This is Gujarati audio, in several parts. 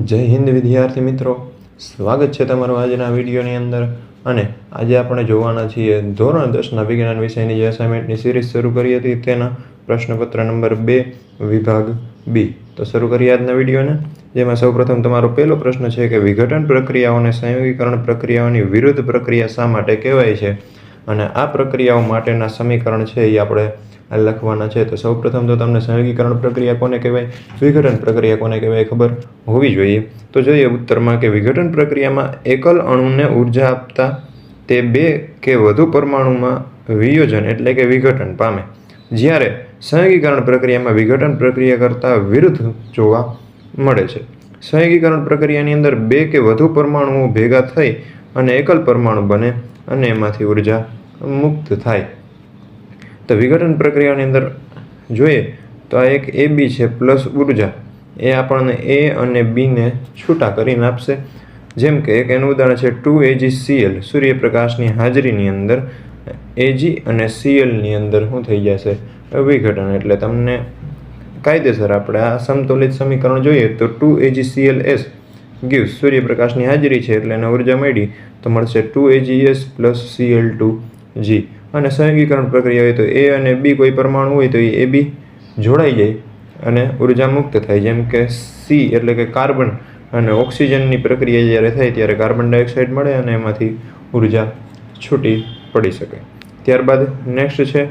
જય હિન્દ વિદ્યાર્થી મિત્રો, સ્વાગત છે તમારું આજના વિડીયોની અંદર. અને આજે આપણે જોવાના છીએ ધોરણ 10ના વિજ્ઞાન વિષયની જે અસાઇનમેન્ટની સિરીઝ શરૂ કરી હતી તેના પ્રશ્નપત્ર નંબર 2 વિભાગ બી. તો શરૂ કરીએ આજના વિડીયોને, જેમાં સૌપ્રથમ તમારો પહેલો પ્રશ્ન છે કે વિઘટન પ્રક્રિયાઓને સંયોગીકરણ પ્રક્રિયાઓની વિરુદ્ધ પ્રક્રિયા શા માટે કહેવાય છે, અને આ પ્રક્રિયાઓ માટેના સમીકરણ છે એ આપણે લખવાના છે. તો સૌપ્રથમ તો તમને સંયોગીકરણ પ્રક્રિયા કોને કહેવાય, વિઘટન પ્રક્રિયા કોને કહેવાય ખબર હોવી જોઈએ. તો જોઈએ ઉત્તરમાં કે વિઘટન પ્રક્રિયામાં એકલ અણુને ઉર્જા આપતા તે બે કે વધુ પરમાણુમાં વિયોજન એટલે કે વિઘટન પામે, જ્યારે સંયોગીકરણ પ્રક્રિયામાં વિઘટન પ્રક્રિયા કરતાં વિરુદ્ધ જોવા મળે છે. સંયોગીકરણ પ્રક્રિયાની અંદર બે કે વધુ પરમાણુઓ ભેગા થઈ અને એકલ પરમાણુ બને અને એમાંથી ઉર્જા મુક્ત થાય. તો વિઘટન પ્રક્રિયાની અંદર જોઈએ તો આ એક AB છે પ્લસ ઉર્જા, એ આપણને A અને Bને છૂટા કરીને આપશે. જેમ કે એક એનું ઉદાહરણ છે 2AgCl, સૂર્યપ્રકાશની હાજરીની અંદર Ag અને Clની અંદર શું થઈ જશે, વિઘટન. એટલે તમને કાયદેસર આપણે આ સમતોલિત સમીકરણ જોઈએ તો 2AgClS gives, સૂર્યપ્રકાશની હાજરી છે એટલે એને ઉર્જા મળી તો મળશે 2Ags પ્લસ Cl2g. અને સંયોગીકરણ પ્રક્રિયા હોય તો A અને B કોઈ પરમાણુ હોય તો એ AB જોડાઈ જાય અને ઉર્જા મુક્ત થાય. જેમ કે C એટલે કે કાર્બન અને ઓક્સિજનની પ્રક્રિયા જ્યારે થાય ત્યારે કાર્બન ડાયોક્સાઇડ મળે અને એમાંથી ઉર્જા છૂટી પડી શકે. ત્યારબાદ નેક્સ્ટ છે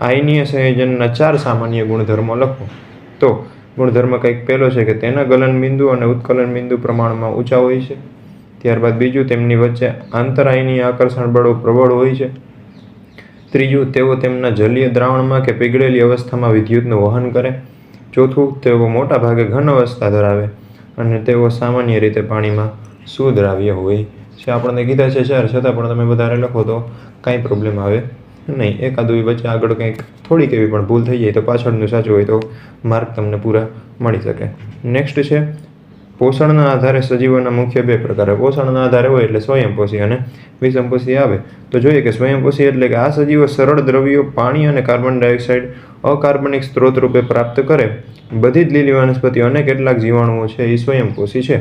આયનીય સંયોજનના 4 સામાન્ય ગુણધર્મો લખો. તો ગુણધર્મ કંઈક પહેલો છે કે તેના ગલન બિંદુ અને ઉત્કલન બિંદુ પ્રમાણમાં ઊંચા હોય છે. ત્યારબાદ બીજું, તેમની વચ્ચે આંતરાયનીય આકર્ષણ બળો પ્રબળ હોય છે. ત્રીજું, તેઓ તેમના જલીય દ્રાવણમાં કે પીગળેલી અવસ્થામાં વિદ્યુતનું વહન કરે. ચોથું, તેઓ મોટા ભાગે ઘન અવસ્થા ધરાવે અને તેઓ સામાન્ય રીતે પાણીમાં સુદ્રાવ્ય હોય છે. આપણને કીધા છે 4, છતાં પણ તમે વધારે લખો તો કાંઈ પ્રોબ્લેમ આવે નહીં. એકાદું વચ્ચે આગળ કંઈક થોડીક એવી પણ ભૂલ થઈ જાય તો પાછળનું સાચું હોય તો માર્ક તમને પૂરા મળી શકે. નેક્સ્ટ છે પોષણના આધારે સજીવોના મુખ્ય 2 પ્રકાર. પોષણના આધારે હોય એટલે સ્વયંપોષી અને વિષમપોષી આવે. તો જોઈએ કે સ્વયંપોષી એટલે કે આ સજીવો સરળ દ્રવ્યો પાણી અને કાર્બન ડાયોક્સાઇડ અકાર્બનિક સ્ત્રોત રૂપે પ્રાપ્ત કરે. બધી જ લીલી વનસ્પતિઓ અને કેટલાક જીવાણુઓ છે એ સ્વયંપોષી છે.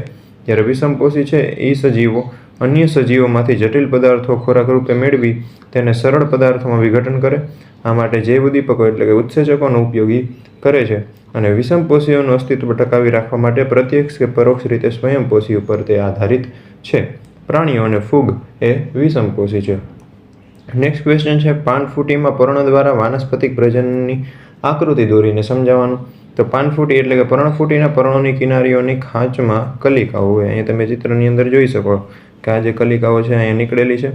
જ્યારે વિષમપોષી છે એ સજીવો અન્ય સજીવોમાંથી જટિલ પદાર્થો ખોરાક રૂપે મેળવી તેને સરળ પદાર્થોમાં વિઘટન કરે. આ માટે જૈવ ઉદ્દીપકો એટલે કે ઉત્સેચકોનો ઉપયોગી કરે છે. અને વિષમપોષીઓનું અસ્તિત્વ ટકાવી રાખવા માટે પ્રત્યક્ષ કે પરોક્ષ રીતે સ્વયંપોષી ઉપર તે આધારિત છે. પ્રાણીઓ અને ફૂગ એ વિષમપોષી છે. નેક્સ્ટ ક્વેશ્ચન છે પાનફૂટીમાં પર્ણ દ્વારા વાનસ્પતિક પ્રજનનની આકૃતિ દોરીને સમજાવવાનું. તો પાનફૂટી એટલે કે પર્ણફૂટીના પર્ણોની કિનારીઓની ખાંચમાં કલિકાઓ હોય. અહીંયા તમે ચિત્રની અંદર જોઈ શકો કે આ જે કલિકાઓ છે અહીંયા નીકળેલી છે.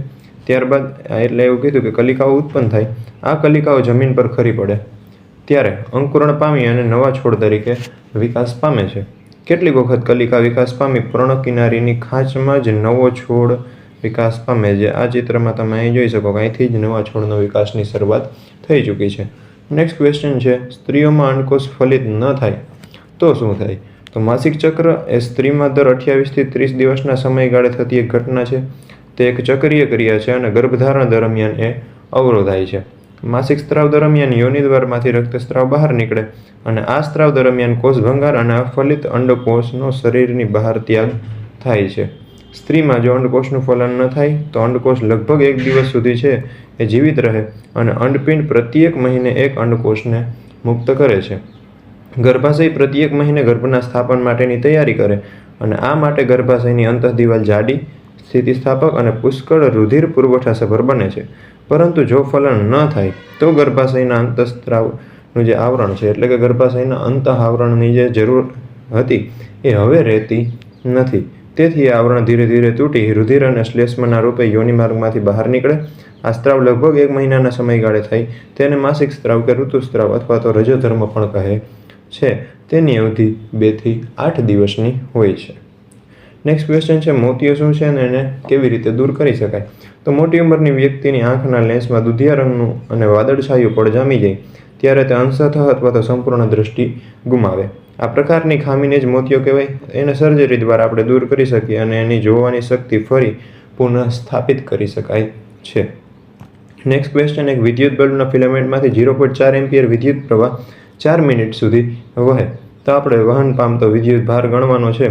ત્યારબાદ એટલે એવું કીધું કે કલિકાઓ ઉત્પન્ન થાય. આ કલિકાઓ જમીન પર ખરી પડે ત્યારે અંકુરણ પામી અને નવા છોડ તરીકે વિકાસ પામે છે. કેટલીક વખત કલિકા વિકાસ પામી પર્ણ કિનારીની ખાંચમાં જ નવો છોડ વિકાસ પામે. જે આ ચિત્રમાં તમે અહીં જોઈ શકો કે અહીંથી જ નવા છોડનો વિકાસની શરૂઆત થઈ ચૂકી છે. નેક્સ્ટ ક્વેશ્ચન છે સ્ત્રીઓમાં અંડકોષ ફલિત ન થાય તો શું થાય. તો માસિક ચક્ર એ સ્ત્રીમાં દર 28 થી 30 દિવસના સમયગાળે થતી એક ઘટના છે. તે એક ચક્રીય ક્રિયા છે અને ગર્ભધારણ દરમિયાન એ અવરોધાય છે. માસિક સ્ત્રાવ દરમિયાન યોનિ દ્વારમાંથી રક્તસ્ત્રાવ બહાર નીકળે અને આ સ્ત્રાવ દરમિયાન કોષભંગાર અને અફલિત અંડકોષનો શરીરની બહાર ત્યાગ થાય છે. સ્ત્રીમાં જો અંડકોષનું ફલન ન થાય તો અંડકોષ લગભગ 1 દિવસ સુધી છે એ જીવિત રહે અને અંડપિંડ પ્રત્યેક મહિને એક અંડકોષને મુક્ત કરે છે. ગર્ભાશય પ્રત્યેક મહિને ગર્ભના સ્થાપન માટેની તૈયારી કરે અને આ માટે ગર્ભાશયની અંતઃદિવાલ જાડી, સ્થિતિસ્થાપક અને પુષ્કળ રુધિર પુરવઠાસભર બને છે. પરંતુ જો ફલન ન થાય તો ગર્ભાશયના અંતઃસ્ત્રાવનું જે આવરણ છે એટલે કે ગર્ભાશયના અંતઃ આવરણની જે જરૂર હતી એ હવે રહેતી નથી. તેથી આ આવરણ ધીરે ધીરે તૂટી રુધિર અને શ્લેષ્મના રૂપે યોનિમાર્ગમાંથી બહાર નીકળે. આ સ્ત્રાવ લગભગ 1 મહિનાના સમયગાળે થાય. તેને માસિક સ્ત્રાવ કે ઋતુસ્ત્રાવ અથવા તો રજોધર્મ પણ કહે છે. તેની અવધિ 2 થી 8 દિવસની હોય છે. નેક્સ્ટ ક્વેશ્ચન છે મોતિયો શું છે અને એને કેવી રીતે દૂર કરી શકાય. તો મોટી ઉંમરની વ્યક્તિની આંખના લેન્સમાં દુધિયા રંગનું અને વાદળછાયું પડ જામી જાય ત્યારે તે અંશતઃ અથવા તો સંપૂર્ણ દૃષ્ટિ ગુમાવે. આ પ્રકારની ખામીને જ મોતિયો કહેવાય. એને સર્જરી દ્વારા આપણે દૂર કરી શકીએ અને એની જોવાની શક્તિ ફરી પુનઃ સ્થાપિત કરી શકાય છે. નેક્સ્ટ ક્વેશ્ચન એક વિદ્યુત બલ્બના ફિલામેન્ટમાંથી 0.4 એમ્પિયર વિદ્યુત પ્રવાહ 4 મિનિટ સુધી વહે. તો આપણે વહન પામતો વિદ્યુત ભાર ગણવાનો છે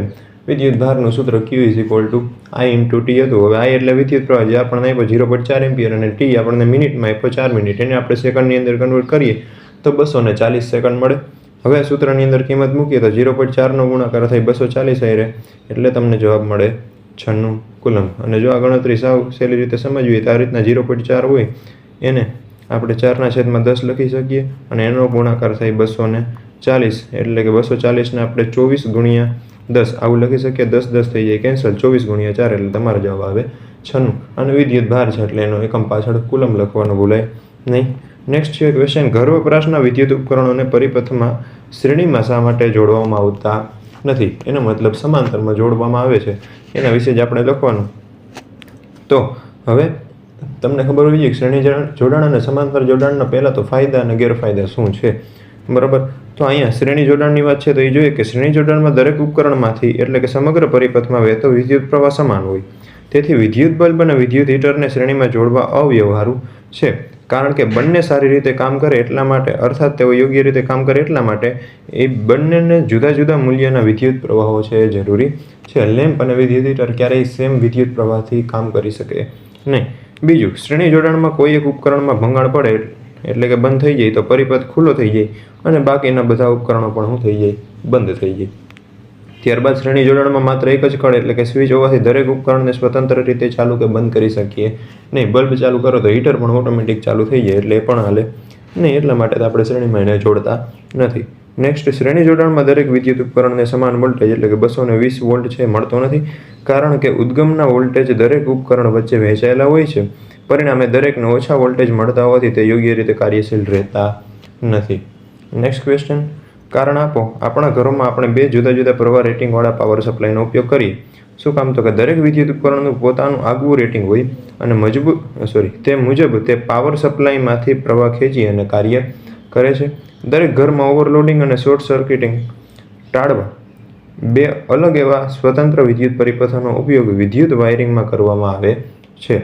વિદ્યુત ભારનું સૂત્ર Q is equal to I into T હતું. હવે I એટલે વિદ્યુત પ્રવાહ જે આપણને આપ્યો 0.4 એમ્પિયર અને T આપણને મિનિટમાં આપ્યો 4 મિનિટ. એને આપણે સેકન્ડની અંદર કન્વર્ટ કરીએ તો 240 સેકન્ડ મળે. હવે સૂત્રની અંદર કિંમત મૂકીએ તો 0.4નો ગુણાકાર થાય 240 આવી રહે એટલે તમને જવાબ મળે 96 કુલમ. અને જો આ ગણતરી સાવ સહેલી રીતે સમજવી હોય તો આ રીતના 0.4 હોય એને આપણે 4/10 લખી શકીએ અને એનો ગુણાકાર થાય 240 એટલે કે 240ને આપણે 24 ગુણ્યા 10 આવું લખી શકીએ. 10 થઈ જાય કેન્સલ, 24 ગુણ્યા 4 એટલે તમારો જવાબ આવે 96. અને વિદ્યુત ભાર છે એટલે એનો એકમ પાછળ કુલમ લખવાનું ભૂલાય નહીં. નેક્સ્ટ છે ક્વેશ્ચન, ઘર વપરાશના વિદ્યુત ઉપકરણોને પરિપથમાં શ્રેણીમાં શા માટે જોડવામાં આવતા નથી? એનો મતલબ સમાંતરમાં જોડવામાં આવે છે, એના વિશે જ આપણે લખવાનું. તો હવે તમને ખબર હોવી જોઈએ કે શ્રેણી જોડાણ અને સમાંતર જોડાણના પહેલાં તો ફાયદા અને ગેરફાયદા શું છે, બરાબર? તો અહીંયા શ્રેણી જોડાણની વાત છે તો એ જોઈએ કે શ્રેણી જોડાણમાં દરેક ઉપકરણમાંથી એટલે કે સમગ્ર પરિપથમાં વહેતો વિદ્યુત પ્રવાહ સમાન હોય. તેથી વિદ્યુત બલ્બ અને વિદ્યુત હીટરને શ્રેણીમાં જોડવા અવ્યવહારુ છે, કારણ કે બંને સારી રીતે કામ કરે એટલા માટે, અર્થાત તેઓ યોગ્ય રીતે કામ કરે એટલા માટે એ બંનેને જુદા જુદા મૂલ્યના વિદ્યુત પ્રવાહો છે એ જરૂરી છે. લેમ્પ અને વિદ્યુત હીટર ક્યારેય સેમ વિદ્યુત પ્રવાહથી કામ કરી શકે નહીં. બીજું, શ્રેણી જોડાણમાં કોઈ એક ઉપકરણમાં ભંગાણ પડે એટલે કે બંધ થઈ જાય તો પરિપથ ખુલ્લો થઈ જાય અને બાકીના બધા ઉપકરણો પણ શું થઈ જાય? બંધ થઈ જાય. ત્યારબાદ શ્રેણી જોડાણમાં માત્ર એક જ કળ એટલે કે સ્વિચ હોવાથી દરેક ઉપકરણને સ્વતંત્ર રીતે ચાલુ કે બંધ કરી શકીએ નહીં. બલ્બ ચાલુ કરો તો હીટર પણ ઓટોમેટિક ચાલુ થઈ જાય એટલે એ પણ હાલે નહીં. એટલા માટે આપણે શ્રેણીમાં એને જોડતા નથી. નેક્સ્ટ, શ્રેણી જોડાણમાં દરેક વિદ્યુત ઉપકરણને સમાન વોલ્ટેજ એટલે કે 220 વોલ્ટ છે મળતો નથી, કારણ કે ઉદ્ગમના વોલ્ટેજ દરેક ઉપકરણ વચ્ચે વહેંચાયેલા હોય છે. પરિણામે દરેકને ઓછા વોલ્ટેજ મળતા હોવાથી તે યોગ્ય રીતે કાર્યશીલ રહેતા નથી. નેક્સ્ટ ક્વેશ્ચન, કારણ આપો. આપણા ઘરોમાં આપણે 2 જુદા જુદા પ્રવાહ રેટિંગવાળા પાવર સપ્લાયનો ઉપયોગ કરીએ. શું કામ? તો કે દરેક વિદ્યુત ઉપકરણનું પોતાનું આગવું રેટિંગ હોય અને તે મુજબ તે પાવર સપ્લાયમાંથી પ્રવાહ ખેંચી અને કાર્ય કરે છે. દરેક ઘરમાં ઓવરલોડિંગ અને શોર્ટ સર્કિટિંગ ટાળવા 2 અલગ એવા સ્વતંત્ર વિદ્યુત પરિપથોનો ઉપયોગ વિદ્યુત વાયરિંગમાં કરવામાં આવે છે.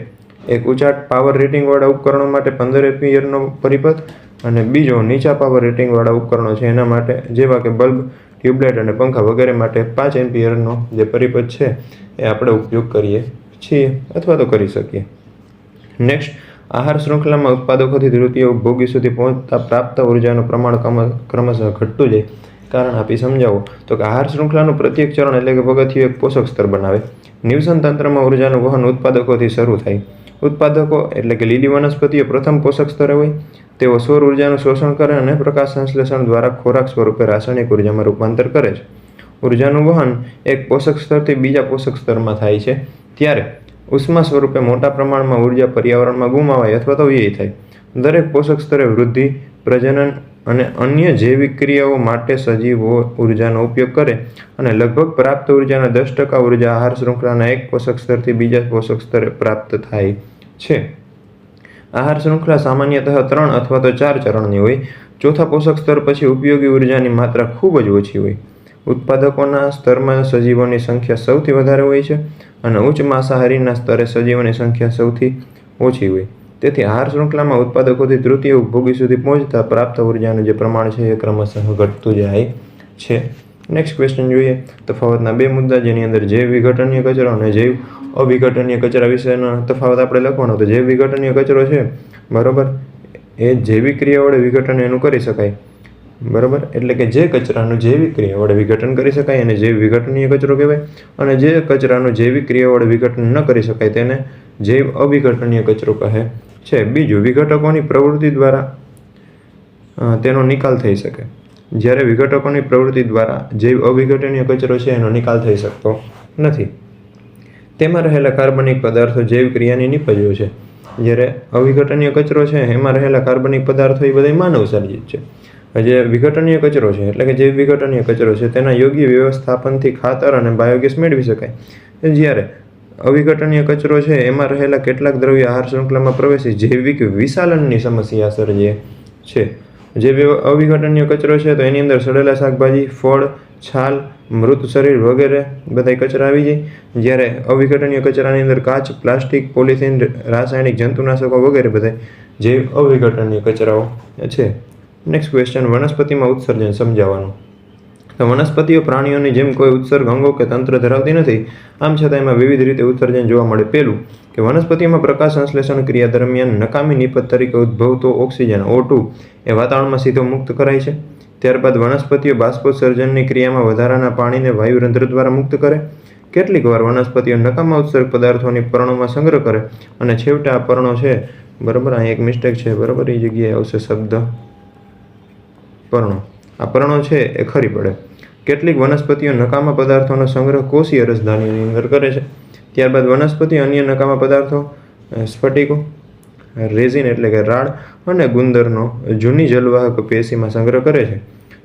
એક ઊંચા પાવર રેટિંગવાળા ઉપકરણો માટે 15 એમ્પિયરનો પરિપથ અને બીજો નીચા પાવર રેટિંગવાળા ઉપકરણો છે એના માટે, જેવા કે બલ્બ, ટ્યુબલાઇટ અને પંખા વગેરે માટે 5 એમ્પિયરનો જે પરિપથ છે એ આપણે ઉપયોગ કરીએ છીએ અથવા તો કરી શકીએ. નેક્સ્ટ, આહાર શૃંખલામાં ઉત્પાદકોથી તૃતીય ઉપભોગી સુધી પહોંચતા પ્રાપ્ત ઉર્જાનું પ્રમાણ ક્રમશઃ ઘટતું જાય. કારણ આપી સમજાવો. તો કે આહાર શૃંખલાનું પ્રત્યેક ચરણ એટલે કે પગથિયું એક પોષક સ્તર બનાવે. નિવસન તંત્રમાં ઉર્જાનું વહન ઉત્પાદકોથી શરૂ થાય. ઉત્પાદકો એટલે કે લીલી વનસ્પતિઓ પ્રથમ પોષક સ્તરે હોય. તેઓ સૌર ઉર્જાનું શોષણ કરે અને પ્રકાશ સંશ્લેષણ દ્વારા ખોરાક સ્વરૂપે રાસાયણિક ઉર્જામાં રૂપાંતર કરે છે. ઉર્જાનું વહન એક પોષક સ્તરથી બીજા પોષક સ્તરમાં થાય છે ત્યારે ઉષ્મા સ્વરૂપે મોટા પ્રમાણમાં ઉર્જા પર્યાવરણમાં ગુમાવાય અથવા તો વ્યય થાય. દરેક પોષક સ્તરે વૃદ્ધિ, પ્રજનન અને અન્ય જૈવિક ક્રિયાઓ માટે સજીવો ઉર્જાનો ઉપયોગ કરે અને લગભગ પ્રાપ્ત ઉર્જાના 10% ઉર્જા આહાર શૃંખલાના એક પોષક સ્તરથી બીજા પોષક સ્તરે પ્રાપ્ત થાય છે. આહાર શૃંખલા સામાન્યતઃ 3 અથવા તો 4 ચરણની હોય. ચોથા પોષક સ્તર પછી ઉપયોગી ઉર્જાની માત્રા ખૂબ જ ઓછી હોય. ઉત્પાદકોના સ્તરમાં સજીવોની સંખ્યા સૌથી વધારે હોય છે અને ઉચ્ચ માંસાહારીના સ્તરે સજીવોની સંખ્યા સૌથી ઓછી હોય. તેથી આહાર શૃંખલામાં ઉત્પાદકોથી તૃતીય ઉપભોગી સુધી પહોંચતા પ્રાપ્ત ઉર્જાનું જે પ્રમાણ છે એ ક્રમશઃ ઘટતું જાય છે. નેક્સ્ટ ક્વેશ્ચન જોઈએ. તફાવતના 2 મુદ્દા જેની અંદર જૈવ વિઘટનીય કચરો અને જૈવ અવિઘટનીય કચરા વિશેનો તફાવત આપણે લખવાનો. તો જૈવ વિઘટનીય કચરો છે, બરાબર, એ જૈવિક ક્રિયા વડે વિઘટન એનું કરી શકાય, બરાબર. એટલે કે જે કચરાનું જૈવિક ક્રિયા વડે વિઘટન કરી શકાય એને જૈવ વિઘટનીય કચરો કહેવાય અને જે કચરાનું જૈવિક ક્રિયા વડે વિઘટન ન કરી શકાય તેને જૈવ અવિઘટનીય કચરો કહે છે. બીજું, વિઘટકોની પ્રવૃત્તિ દ્વારા તેનો નિકાલ થઈ શકે. જ્યારે વિઘટકોની પ્રવૃત્તિ દ્વારા જૈવ અવિઘટનીય કચરો છે એનો નિકાલ થઈ શકતો નથી. તેમાં રહેલા કાર્બનિક પદાર્થો જૈવ ક્રિયાની નિપજો છે. જ્યારે અવિઘટનીય કચરો છે એમાં રહેલા કાર્બનિક પદાર્થો એ બધા માનવ સર્જિત છે. જે વિઘટનીય કચરો છે એટલે કે જૈવ વિઘટનીય કચરો છે તેના યોગ્ય વ્યવસ્થાપનથી ખાતર અને બાયોગેસ મેળવી શકાય. જ્યારે અવિઘટનીય કચરો છે એમાં રહેલા કેટલાક દ્રવ્ય આહાર શૃંખલામાં પ્રવેશી જૈવિક વિશાલનની સમસ્યા સર્જે છે. જે અવિઘટનીય કચરો છે તો એની અંદર સડેલા શાકભાજી, ફળ, છાલ, મૃત શરીર વગેરે બધા કચરા આવી જાય. જ્યારે અવિઘટનીય કચરાની અંદર કાચ, પ્લાસ્ટિક, પોલિથીન, રાસાયણિક જંતુનાશકો વગેરે બધા જૈવ અવિઘટનીય કચરાઓ છે. નેક્સ્ટ ક્વેશ્ચન, વનસ્પતિમાં ઉત્સર્જન સમજાવવાનું. તો વનસ્પતિઓ પ્રાણીઓની જેમ કોઈ ઉત્સર્ગ અંગો કે તંત્ર ધરાવતી નથી, આમ છતાં એમાં વિવિધ રીતે ઉત્સર્જન જોવા મળે. પહેલું કે વનસ્પતિઓમાં પ્રકાશ સંશ્લેષણ ક્રિયા દરમિયાન નકામી નિપજ તરીકે ઉદ્ભવતો ઓક્સિજન O2 એ વાતાવરણમાં સીધો મુક્ત કરાય છે. ત્યારબાદ વનસ્પતિઓ બાષ્પોત્સર્જનની ક્રિયામાં વધારાના પાણીને વાયુરંધ્ર દ્વારા મુક્ત કરે. કેટલીક વાર વનસ્પતિઓ નકામા ઉત્સર્ગ પદાર્થોની પર્ણોમાં સંગ્રહ કરે અને છેવટે આ પર્ણો છે, બરાબર, અહીં એક મિસ્ટેક છે, બરાબર, એ જગ્યાએ આવશે શબ્દ પર્ણો. આ પર્ણો છે એ ખરી પડે. કેટલીક વનસ્પતિઓ નકામા પદાર્થોનો સંગ્રહ કોષીય રસધાનીની અંદર કરે છે. ત્યારબાદ વનસ્પતિઓ અન્ય નકામા પદાર્થો સ્ફટિકો, રેઝિન એટલે કે રાળ અને ગુંદરનો જૂની જલવાહક પેશીમાં સંગ્રહ કરે છે.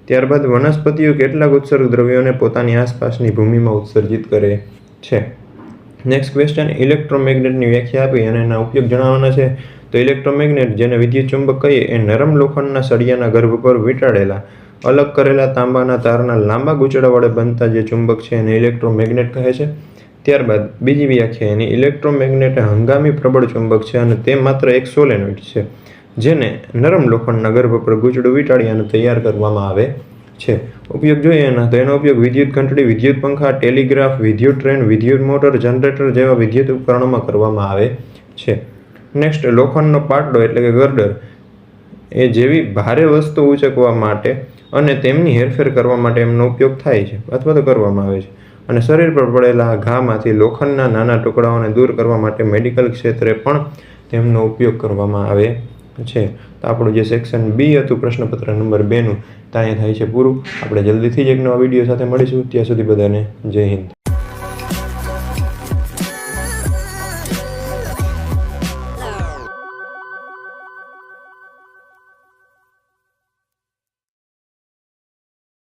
ત્યારબાદ વનસ્પતિઓ કેટલાક ઉત્સર્ગ દ્રવ્યોને પોતાની આસપાસની ભૂમિમાં ઉત્સર્જિત કરે છે. નેક્સ્ટ ક્વેશ્ચન, ઇલેક્ટ્રોમેગ્નેટની વ્યાખ્યા આપી અને એના ઉપયોગ જણાવવાના છે. તો ઇલેક્ટ્રોમેગ્નેટ, જેને વિદ્યુત ચુંબક કહીએ, એ નરમ લોખંડના સળિયાના ગર્ભ પર વીંટાળેલા અલગ કરેલા તાંબાના તારના લાંબા ગૂંચળા વડે બનતા જે ચુંબક છે એને ઇલેક્ટ્રોમેગ્નેટ કહે છે. ત્યારબાદ બીજી વ્યાખ્યા એની, ઇલેક્ટ્રોમેગ્નેટ હંગામી પ્રબળ ચુંબક છે અને તે માત્ર એક સોલેનોઇડ છે જેને નરમ લોખંડના ગર્ભ પર ગૂંચળું વીંટાળી અને તૈયાર કરવામાં આવે છે. ઉપયોગ જોઈએ એના, તો એનો ઉપયોગ વિદ્યુત ઘંટડી, વિદ્યુત પંખા, ટેલિગ્રાફ, વિદ્યુત ટ્રેન, વિદ્યુત મોટર, જનરેટર જેવા વિદ્યુત ઉપકરણોમાં કરવામાં આવે છે. નેક્સ્ટ, લોખંડનો પાટડો એટલે કે ગર્ડર એ જેવી ભારે વસ્તુ ઉંચકવા માટે અને તેમની હેરફેર કરવા માટે એમનો ઉપયોગ થાય છે અથવા તો કરવામાં આવે છે. અને શરીર પર પડેલા ઘામાંથી લોખંડના નાના ટુકડાઓને દૂર કરવા માટે મેડિકલ ક્ષેત્રે પણ તેમનો ઉપયોગ કરવામાં આવે છે. તો આપણું જે સેક્શન બી હતું પ્રશ્નપત્ર નંબર 2નું, ત્યાં થાય છે પૂરું. આપણે જલ્દીથી જ એક નવા વિડીયો સાથે મળીશું. ત્યાં સુધી બધાને જય હિન્દ.